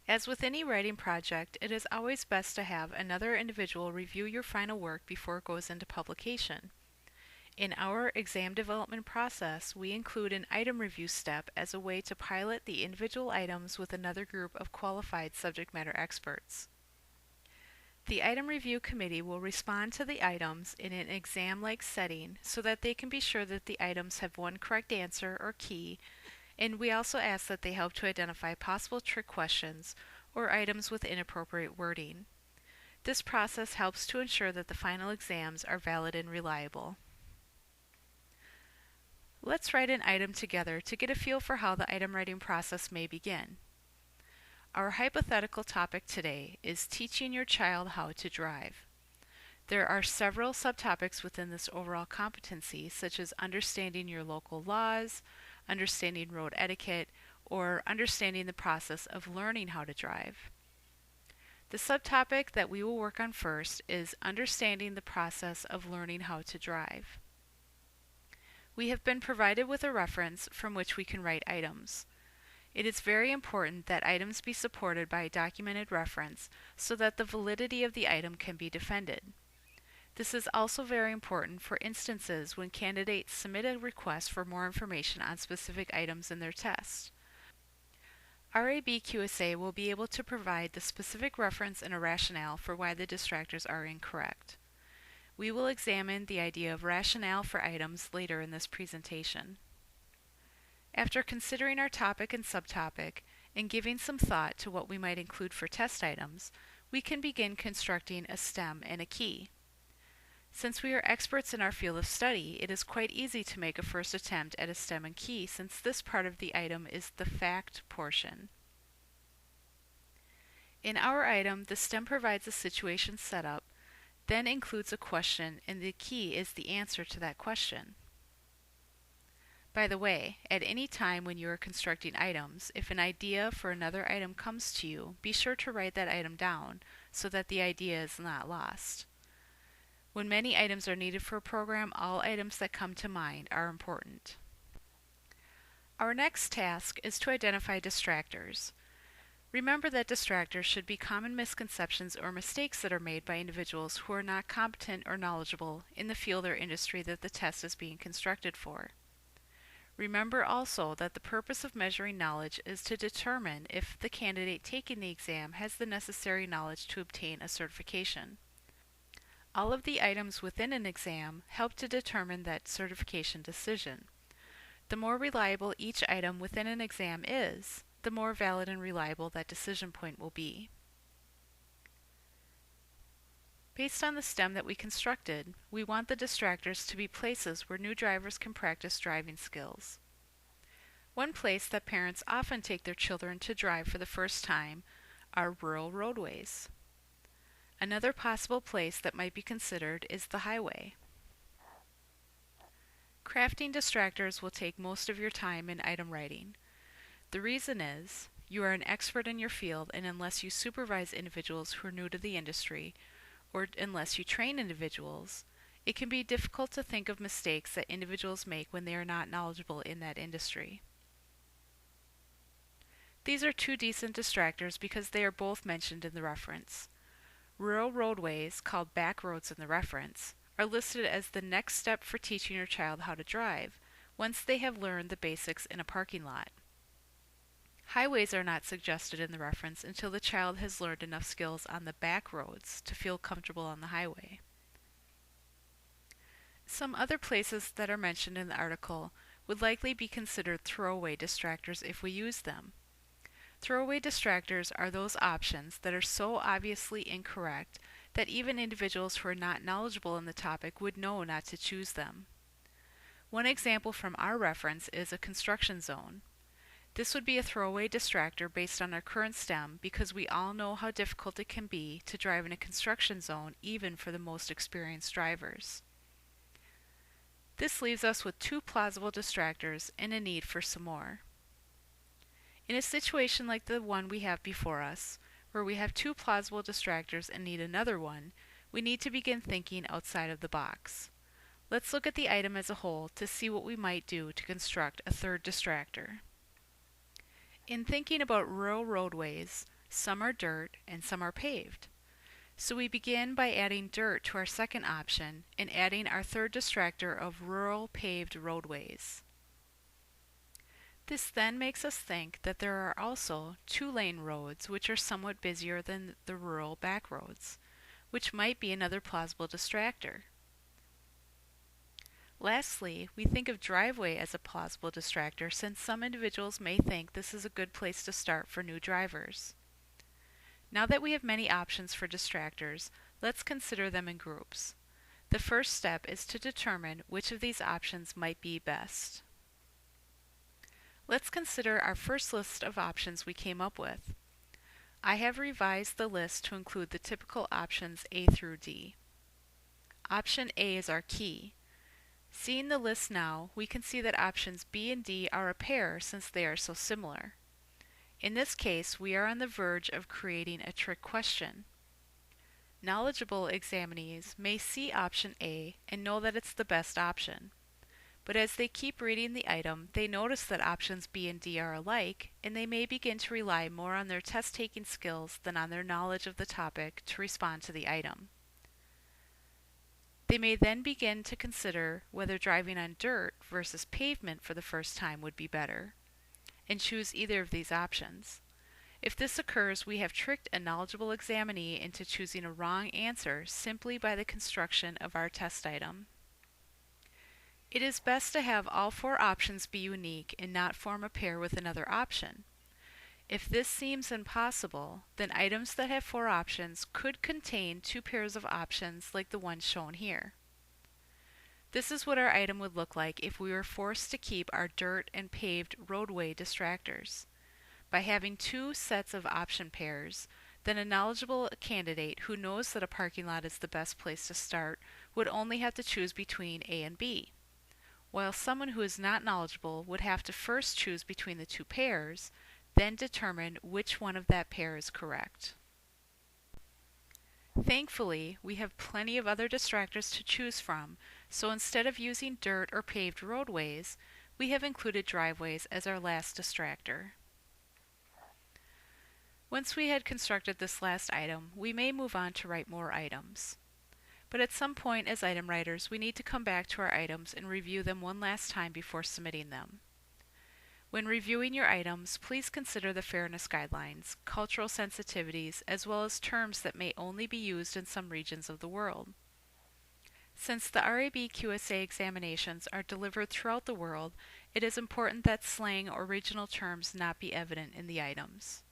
As with any writing project, it is always best to have another individual review your final work before it goes into publication. In our exam development process, we include an item review step as a way to pilot the individual items with another group of qualified subject matter experts. The item review committee will respond to the items in an exam-like setting so that they can be sure that the items have one correct answer or key, and we also ask that they help to identify possible trick questions or items with inappropriate wording. This process helps to ensure that the final exams are valid and reliable. Let's write an item together to get a feel for how the item writing process may begin. Our hypothetical topic today is teaching your child how to drive. There are several subtopics within this overall competency, such as understanding your local laws, understanding road etiquette, or understanding the process of learning how to drive. The subtopic that we will work on first is understanding the process of learning how to drive. We have been provided with a reference from which we can write items. It is very important that items be supported by a documented reference so that the validity of the item can be defended. This is also very important for instances when candidates submit a request for more information on specific items in their test. RAB QSA will be able to provide the specific reference and a rationale for why the distractors are incorrect. We will examine the idea of rationale for items later in this presentation. After considering our topic and subtopic and giving some thought to what we might include for test items, we can begin constructing a stem and a key. Since we are experts in our field of study, it is quite easy to make a first attempt at a stem and key since this part of the item is the fact portion. In our item, the stem provides a situation setup, then includes a question, and the key is the answer to that question. By the way, at any time when you are constructing items, if an idea for another item comes to you, be sure to write that item down so that the idea is not lost. When many items are needed for a program, all items that come to mind are important. Our next task is to identify distractors. Remember that distractors should be common misconceptions or mistakes that are made by individuals who are not competent or knowledgeable in the field or industry that the test is being constructed for. Remember also that the purpose of measuring knowledge is to determine if the candidate taking the exam has the necessary knowledge to obtain a certification. All of the items within an exam help to determine that certification decision. The more reliable each item within an exam is, the more valid and reliable that decision point will be. Based on the STEM that we constructed, we want the distractors to be places where new drivers can practice driving skills. One place that parents often take their children to drive for the first time are rural roadways. Another possible place that might be considered is the highway. Crafting distractors will take most of your time in item writing. The reason is, you are an expert in your field, and unless you supervise individuals who are new to the industry, or unless you train individuals, it can be difficult to think of mistakes that individuals make when they are not knowledgeable in that industry. These are two decent distractors because they are both mentioned in the reference. Rural roadways, called back roads in the reference, are listed as the next step for teaching your child how to drive, once they have learned the basics in a parking lot. Highways are not suggested in the reference until the child has learned enough skills on the back roads to feel comfortable on the highway. Some other places that are mentioned in the article would likely be considered throwaway distractors if we use them. Throwaway distractors are those options that are so obviously incorrect that even individuals who are not knowledgeable in the topic would know not to choose them. One example from our reference is a construction zone. This would be a throwaway distractor based on our current STEM because we all know how difficult it can be to drive in a construction zone even for the most experienced drivers. This leaves us with two plausible distractors and a need for some more. In a situation like the one we have before us, where we have two plausible distractors and need another one, we need to begin thinking outside of the box. Let's look at the item as a whole to see what we might do to construct a third distractor. In thinking about rural roadways, Some are dirt and some are paved. So we begin by adding dirt to our second option and adding our third distractor of rural paved roadways. This then makes us think that there are also two-lane roads which are somewhat busier than the rural back roads, which might be another plausible distractor. Lastly, we think of driveway as a plausible distractor since some individuals may think this is a good place to start for new drivers. Now that we have many options for distractors, let's consider them in groups. The first step is to determine which of these options might be best. Let's consider our first list of options we came up with. I have revised the list to include the typical options A through D. Option A is our key. Seeing the list now, we can see that options B and D are a pair since they are so similar. In this case, we are on the verge of creating a trick question. Knowledgeable examinees may see option A and know that it's the best option. But as they keep reading the item, they notice that options B and D are alike, and they may begin to rely more on their test-taking skills than on their knowledge of the topic to respond to the item. They may then begin to consider whether driving on dirt versus pavement for the first time would be better, and choose either of these options. If this occurs, we have tricked a knowledgeable examinee into choosing a wrong answer simply by the construction of our test item. It is best to have all four options be unique and not form a pair with another option. If this seems impossible, then items that have four options could contain two pairs of options like the one shown here. This is what our item would look like if we were forced to keep our dirt and paved roadway distractors. By having two sets of option pairs, then a knowledgeable candidate who knows that a parking lot is the best place to start would only have to choose between A and B, while someone who is not knowledgeable would have to first choose between the two pairs, then determine which one of that pair is correct. Thankfully, we have plenty of other distractors to choose from, so instead of using dirt or paved roadways, we have included driveways as our last distractor. Once we had constructed this last item, we may move on to write more items. But at some point as item writers, we need to come back to our items and review them one last time before submitting them. When reviewing your items, please consider the fairness guidelines, cultural sensitivities, as well as terms that may only be used in some regions of the world. Since the RAB QSA examinations are delivered throughout the world, it is important that slang or regional terms not be evident in the items.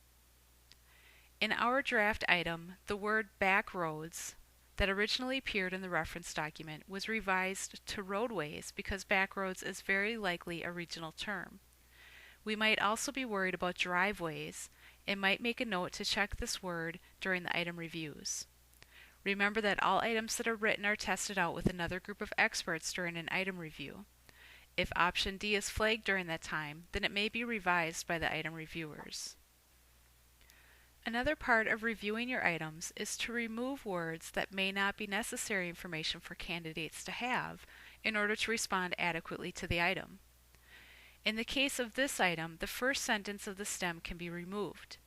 In our draft item, the word back roads that originally appeared in the reference document was revised to roadways because back roads is very likely a regional term. We might also be worried about driveways and might make a note to check this word during the item reviews. Remember that all items that are written are tested out with another group of experts during an item review. If option D is flagged during that time, then it may be revised by the item reviewers. Another part of reviewing your items is to remove words that may not be necessary information for candidates to have in order to respond adequately to the item. In the case of this item, the first sentence of the stem can be removed.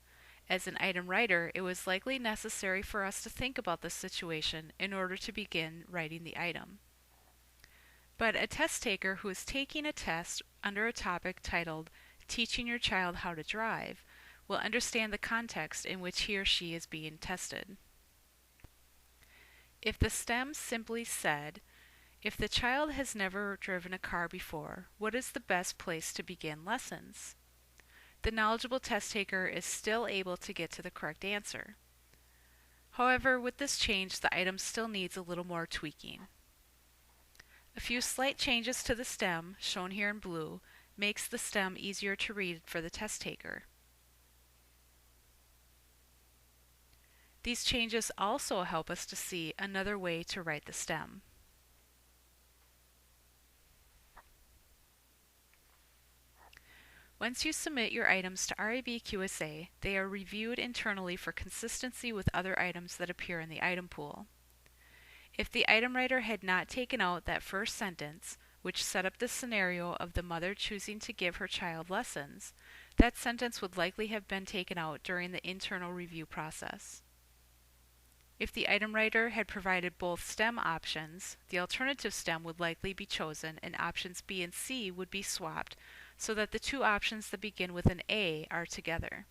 As an item writer, it was likely necessary for us to think about this situation in order to begin writing the item. But a test taker who is taking a test under a topic titled Teaching Your Child How to Drive will understand the context in which he or she is being tested. If the stem simply said, if the child has never driven a car before, what is the best place to begin lessons? The knowledgeable test taker is still able to get to the correct answer. However, with this change, the item still needs a little more tweaking. A few slight changes to the stem, shown here in blue, makes the stem easier to read for the test taker. These changes also help us to see another way to write the stem. Once you submit your items to RAB QSA, they are reviewed internally for consistency with other items that appear in the item pool. If the item writer had not taken out that first sentence, which set up the scenario of the mother choosing to give her child lessons, that sentence would likely have been taken out during the internal review process. If the item writer had provided both STEM options, the alternative STEM would likely be chosen and options B and C would be swapped so that the two options that begin with an A are together.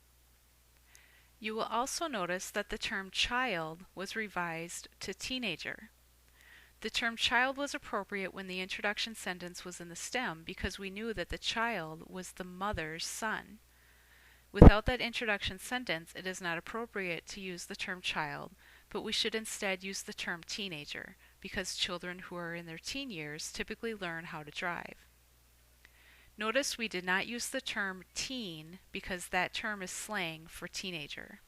You will also notice that the term child was revised to teenager. The term child was appropriate when the introduction sentence was in the STEM because we knew that the child was the mother's son. Without that introduction sentence, it is not appropriate to use the term child, but we should instead use the term teenager because children who are in their teen years typically learn how to drive. Notice we did not use the term teen because that term is slang for teenager.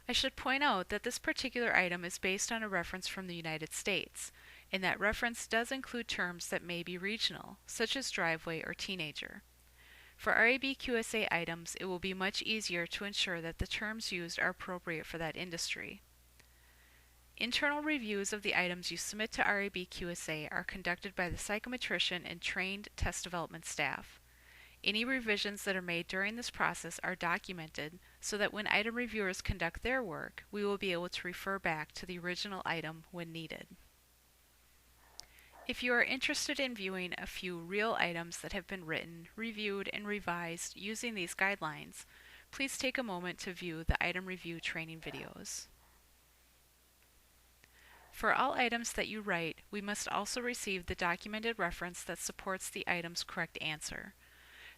I should point out that this particular item is based on a reference from the United States, and that reference does include terms that may be regional, such as driveway or teenager. For RAB QSA items, it will be much easier to ensure that the terms used are appropriate for that industry. Internal reviews of the items you submit to RAB QSA are conducted by the psychometrician and trained test development staff. Any revisions that are made during this process are documented so that when item reviewers conduct their work, we will be able to refer back to the original item when needed. If you are interested in viewing a few real items that have been written, reviewed, and revised using these guidelines, please take a moment to view the item review training videos. For all items that you write, we must also receive the documented reference that supports the item's correct answer.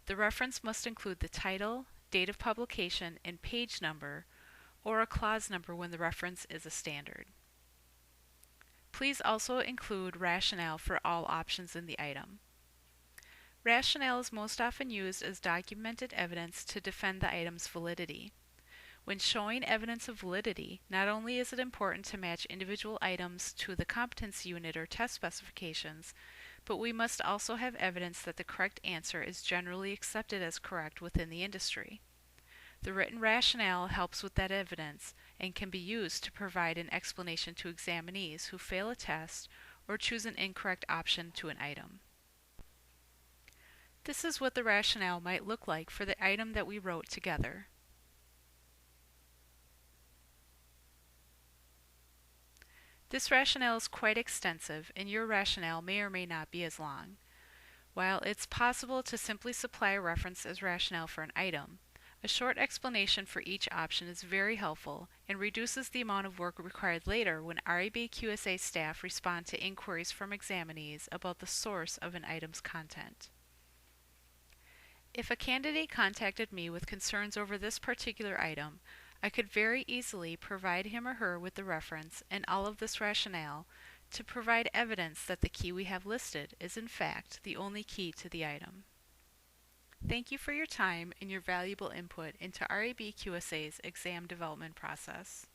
The reference must include the title, date of publication, and page number, or a clause number when the reference is a standard. Please also include rationale for all options in the item. Rationale is most often used as documented evidence to defend the item's validity. When showing evidence of validity, not only is it important to match individual items to the competence unit or test specifications, but we must also have evidence that the correct answer is generally accepted as correct within the industry. The written rationale helps with that evidence and can be used to provide an explanation to examinees who fail a test or choose an incorrect option to an item. This is what the rationale might look like for the item that we wrote together. This rationale is quite extensive, and your rationale may or may not be as long. While it's possible to simply supply a reference as rationale for an item, a short explanation for each option is very helpful and reduces the amount of work required later when RAB QSA staff respond to inquiries from examinees about the source of an item's content. If a candidate contacted me with concerns over this particular item, I could very easily provide him or her with the reference and all of this rationale to provide evidence that the key we have listed is in fact the only key to the item. Thank you for your time and your valuable input into RAB QSA's exam development process.